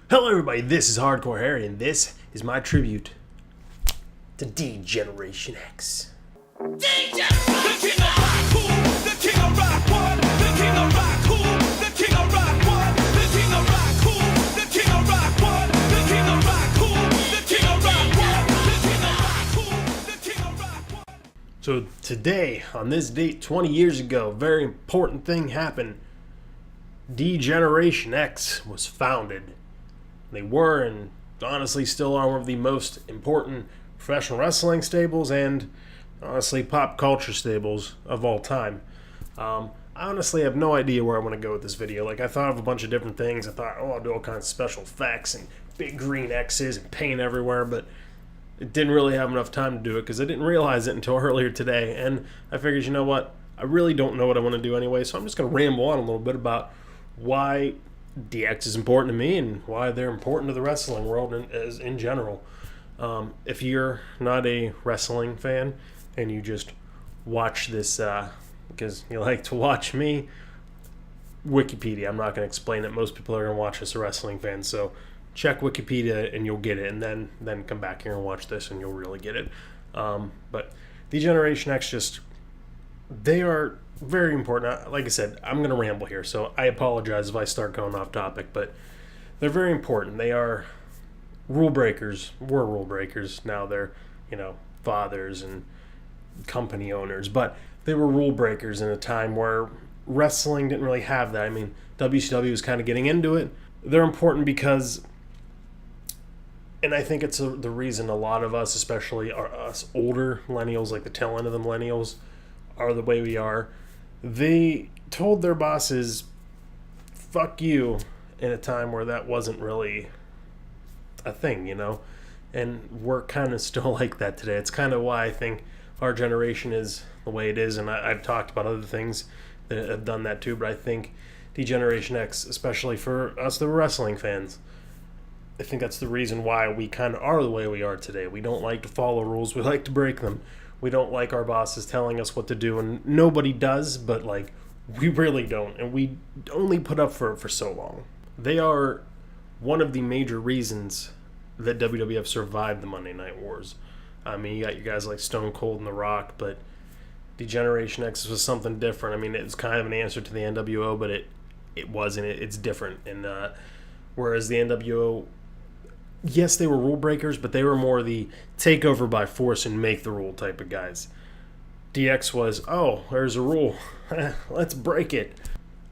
Hello everybody, this is Hardcore Harry, and this is my tribute to D-Generation X. The king of rock, who? The king of rock, what? The king of rock, who? The king of rock, what? The king of rock, who? The king of rock, what? The king of rock, who? The king of rock, what? The king of rock, who? The king of rock, what? So today, on this date 20 years ago, a very important thing happened. D-Generation X was founded. They were, and honestly still are, one of the most important professional wrestling stables and honestly pop culture stables of all time. I honestly have no idea where I want to go with this video. Like, I thought of a bunch of different things. I thought, I'll do all kinds of special effects and big green X's and paint everywhere, but it didn't really have enough time to do it because I didn't realize it until earlier today. And I figured, you know what? I really don't know what I want to do anyway, so I'm just going to ramble on a little bit about why DX is important to me and why they're important to the wrestling world in general. If you're not a wrestling fan and you just watch this because you like to watch me, Wikipedia. I'm not going to explain it. Most people are going to watch this as wrestling fans, so check Wikipedia and you'll get it, and then come back here and watch this and you'll really get it. But the Generation X, they are very important. Like I said, I'm going to ramble here, so I apologize if I start going off topic, but they're very important. They are rule breakers. Were rule breakers. Now they're, fathers and company owners, but they were rule breakers in a time where wrestling didn't really have that. I mean, WCW was kind of getting into it. They're important because, and I think it's the reason a lot of us, especially us older millennials, like the tail end of the millennials, are the way we are. They told their bosses, fuck you, in a time where that wasn't really a thing, And we're kind of still like that today. It's kind of why I think our generation is the way it is, and I've talked about other things that have done that too, but I think D-Generation X, especially for us that were wrestling fans, I think that's the reason why we kind of are the way we are today. We don't like to follow rules. We like to break them. We don't like our bosses telling us what to do, and nobody does, but we really don't, and we only put up for so long. They are one of the major reasons that WWF survived the Monday Night Wars. I mean, you got your guys like Stone Cold and The Rock, but D-Generation X was something different. I mean, it's kind of an answer to the NWO, but it wasn't. It's different, and whereas the NWO, yes, they were rule breakers, but they were more the take over by force and make the rule type of guys. DX was, there's a rule. Let's break it.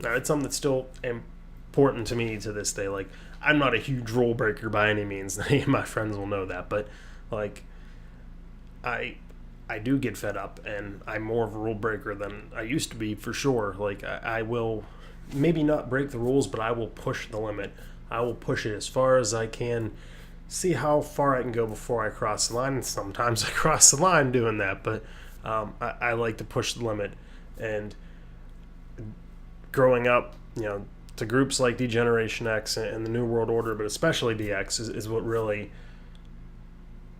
Now, it's something that's still important to me to this day. Like, I'm not a huge rule breaker by any means. My friends will know that. But, I do get fed up, and I'm more of a rule breaker than I used to be, for sure. Like, I will maybe not break the rules, but I will push the limit. I will push it as far as I can, see how far I can go before I cross the line, and sometimes I cross the line doing that, but I like to push the limit. And growing up, to groups like D-Generation X and the New World Order, but especially DX, is what really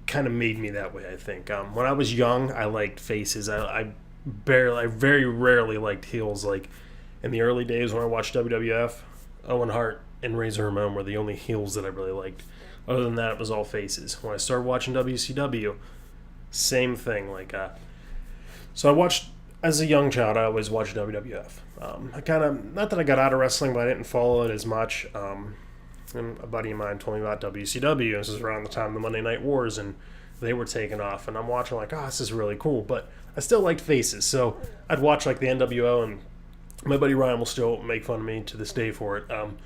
kind of made me that way, I think. When I was young, I liked faces. I very rarely liked heels. Like, in the early days when I watched WWF, Owen Hart and Razor Ramon were the only heels that I really liked. Other than that, it was all faces. When I started watching WCW, same thing. So I watched, as a young child, I always watched WWF. I kind of, not that I got out of wrestling, but I didn't follow it as much. And a buddy of mine told me about WCW. This is around the time of the Monday Night Wars, and they were taking off. And I'm watching this is really cool. But I still liked faces. So I'd watch the NWO, and my buddy Ryan will still make fun of me to this day for it. And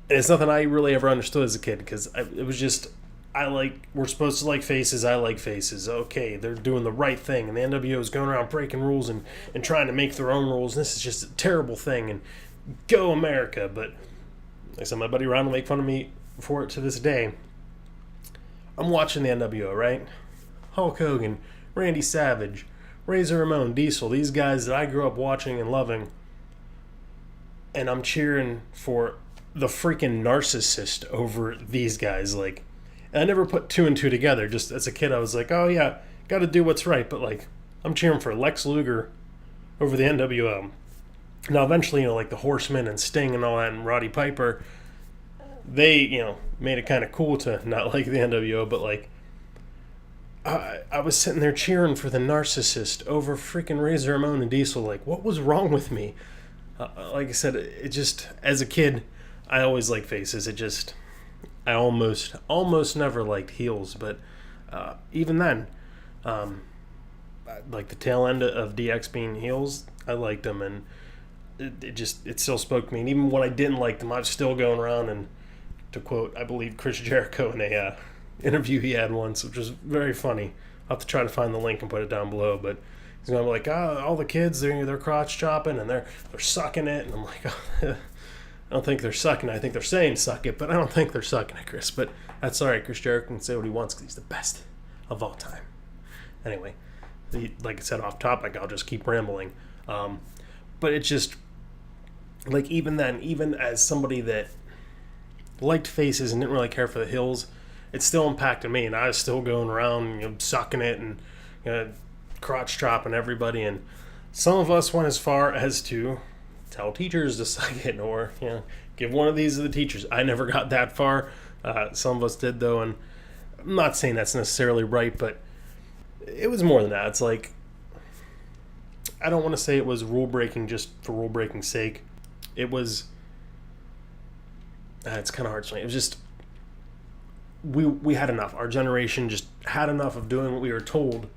it's nothing I really ever understood as a kid, because it was just, we're supposed to like faces, I like faces. Okay, they're doing the right thing, and the NWO is going around breaking rules and trying to make their own rules, and this is just a terrible thing, and go America. But like I said, my buddy Ryan will make fun of me for it to this day. I'm watching the NWO, right? Hulk Hogan, Randy Savage, Razor Ramon, Diesel, these guys that I grew up watching and loving, and I'm cheering for the freaking narcissist over these guys. And I never put two and two together. Just as a kid, I was like, oh yeah, gotta do what's right. But I'm cheering for Lex Luger over the NWO. Now eventually, the Horsemen and Sting and all that, and Roddy Piper, they made it kind of cool to not like the NWO, but like I was sitting there cheering for the Narcissist over freaking Razor Ramon and Diesel. Like, what was wrong with me? Like I said, it just, as a kid, I always liked faces. I almost never liked heels, but even then, like the tail end of DX being heels, I liked them, and it still spoke to me. And even when I didn't like them, I was still going around, and to quote, I believe, Chris Jericho in a interview he had once, which was very funny. I'll have to try to find the link and put it down below, but he's going to be like, all the kids, they're crotch chopping and they're sucking it, and I'm like, I don't think they're sucking it. I think they're saying suck it, but I don't think they're sucking it, Chris. But that's all right. Chris Jericho can say what he wants because he's the best of all time. Anyway, like I said, off topic, I'll just keep rambling. But it's just, like, even then, even as somebody that liked faces and didn't really care for the hills, it still impacted me, and I was still going around, sucking it and crotch chopping everybody. And some of us went as far as to tell teachers to suck it, or give one of these to the teachers. I never got that far. Some of us did, though, and I'm not saying that's necessarily right, but it was more than that. It's like, I don't want to say it was rule breaking just for rule breaking's sake. It was. It's kind of hard to explain. It was just. We had enough. Our generation just had enough of doing what we were told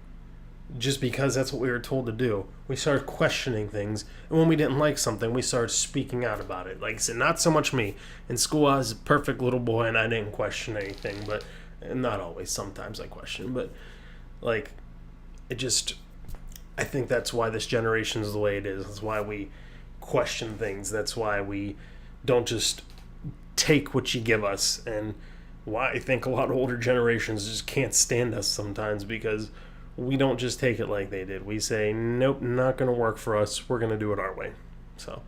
just because that's what we were told to do. We started questioning things, and when we didn't like something, we started speaking out about it. Like I said, not so much me. In school, I was a perfect little boy, and I didn't question anything, but not always. Sometimes I question, but like, it just, I think that's why this generation is the way it is. That's why we question things. That's why we don't just take what you give us, and why I think a lot of older generations just can't stand us sometimes, because we don't just take it like they did. We say, nope, not going to work for us. We're going to do it our way. So,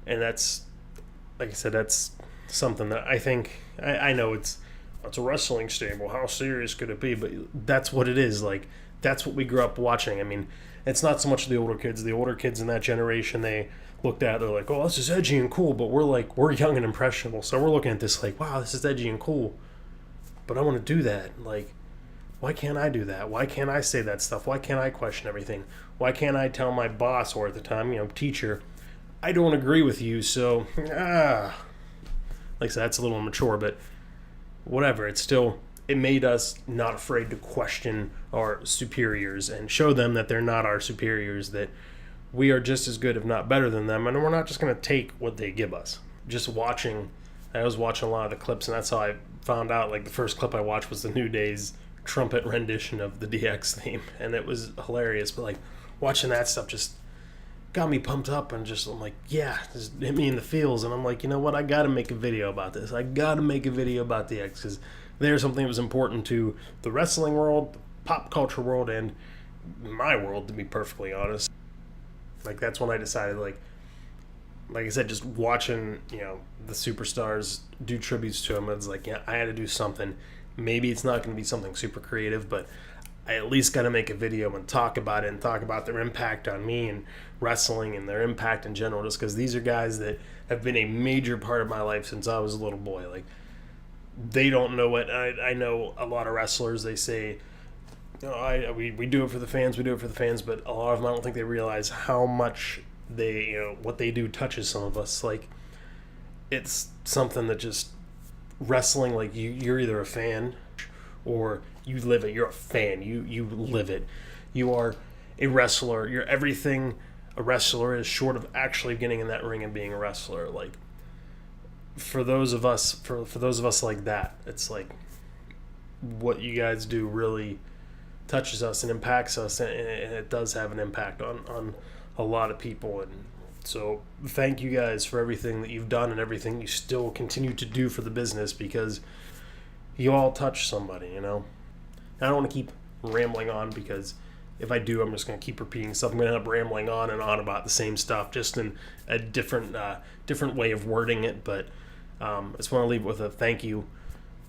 and that's, like I said, that's something that I think, I know it's a wrestling stable. How serious could it be? But that's what it is. Like, that's what we grew up watching. I mean, it's not so much the older kids. The older kids in that generation, they looked at it, they're like, oh, this is edgy and cool. But we're young and impressionable. So we're looking at this like, wow, this is edgy and cool. But I want to do that. Like, why can't I do that? Why can't I say that stuff? Why can't I question everything? Why can't I tell my boss, or at the time, teacher, I don't agree with you, so, like I said, that's a little immature, but whatever. It's still, it made us not afraid to question our superiors and show them that they're not our superiors, that we are just as good, if not better than them, and we're not just going to take what they give us. Just watching, I was watching a lot of the clips, and that's how I found out, like, the first clip I watched was the New Day's trumpet rendition of the DX theme, and it was hilarious. But like, watching that stuff just got me pumped up, and just, I'm like, yeah, just hit me in the feels. And I'm like, you know what, I gotta make a video about this. I gotta make a video about DX, because there's something that was important to the wrestling world, the pop culture world, and my world, to be perfectly honest. Like, that's when I decided, like I said, just watching the superstars do tributes to him, it's like, yeah, I had to do something. Maybe it's not going to be something super creative, but I at least got to make a video and talk about it, and talk about their impact on me and wrestling, and their impact in general, just because these are guys that have been a major part of my life since I was a little boy. Like, they don't know it. I know a lot of wrestlers, they say, we do it for the fans, but a lot of them, I don't think they realize how much what they do touches some of us. Like, it's something that just, wrestling, like, you're either a fan or you live it. You're a fan. You live it. You are a wrestler. You're everything a wrestler is, short of actually getting in that ring and being a wrestler. Like, for those of us like that, it's like, what you guys do really touches us and impacts us, and it does have an impact on a lot of people. And so thank you guys for everything that you've done and everything you still continue to do for the business, because you all touch somebody, I don't want to keep rambling on, because if I do, I'm just going to keep repeating stuff. I'm going to end up rambling on and on about the same stuff, just in a different way of wording it. But I just want to leave it with a thank you.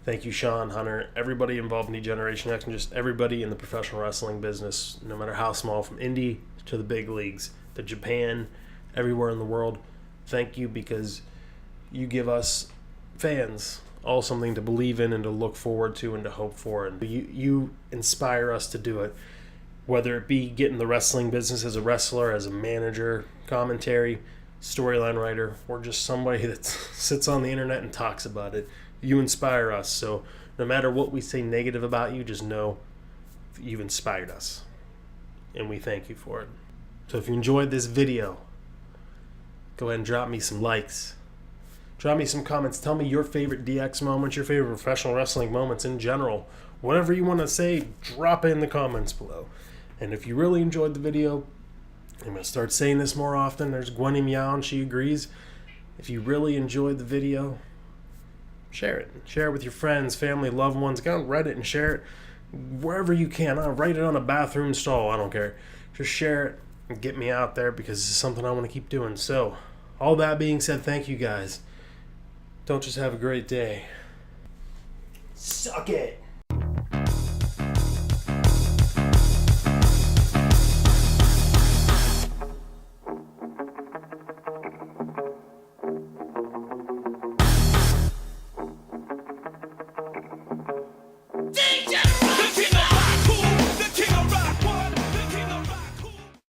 Thank you, Sean, Hunter, everybody involved in D-Generation X, and just everybody in the professional wrestling business, no matter how small, from indie to the big leagues, to Japan, everywhere in the world. Thank you, because you give us fans all something to believe in and to look forward to and to hope for. And you inspire us to do it, whether it be getting the wrestling business as a wrestler, as a manager, commentary, storyline writer, or just somebody that sits on the internet and talks about it. You inspire us. So no matter what we say negative about you, just know you've inspired us, and we thank you for it. So if you enjoyed this video, go ahead and drop me some likes. Drop me some comments. Tell me your favorite DX moments, your favorite professional wrestling moments in general. Whatever you want to say, drop it in the comments below. And if you really enjoyed the video, I'm going to start saying this more often. There's Gwenny Meow, and she agrees. If you really enjoyed the video, share it. Share it with your friends, family, loved ones. Go on Reddit and share it wherever you can. Write it on a bathroom stall. I don't care. Just share it and get me out there, because this is something I want to keep doing. So, all that being said, thank you guys. Don't just have a great day. Suck it.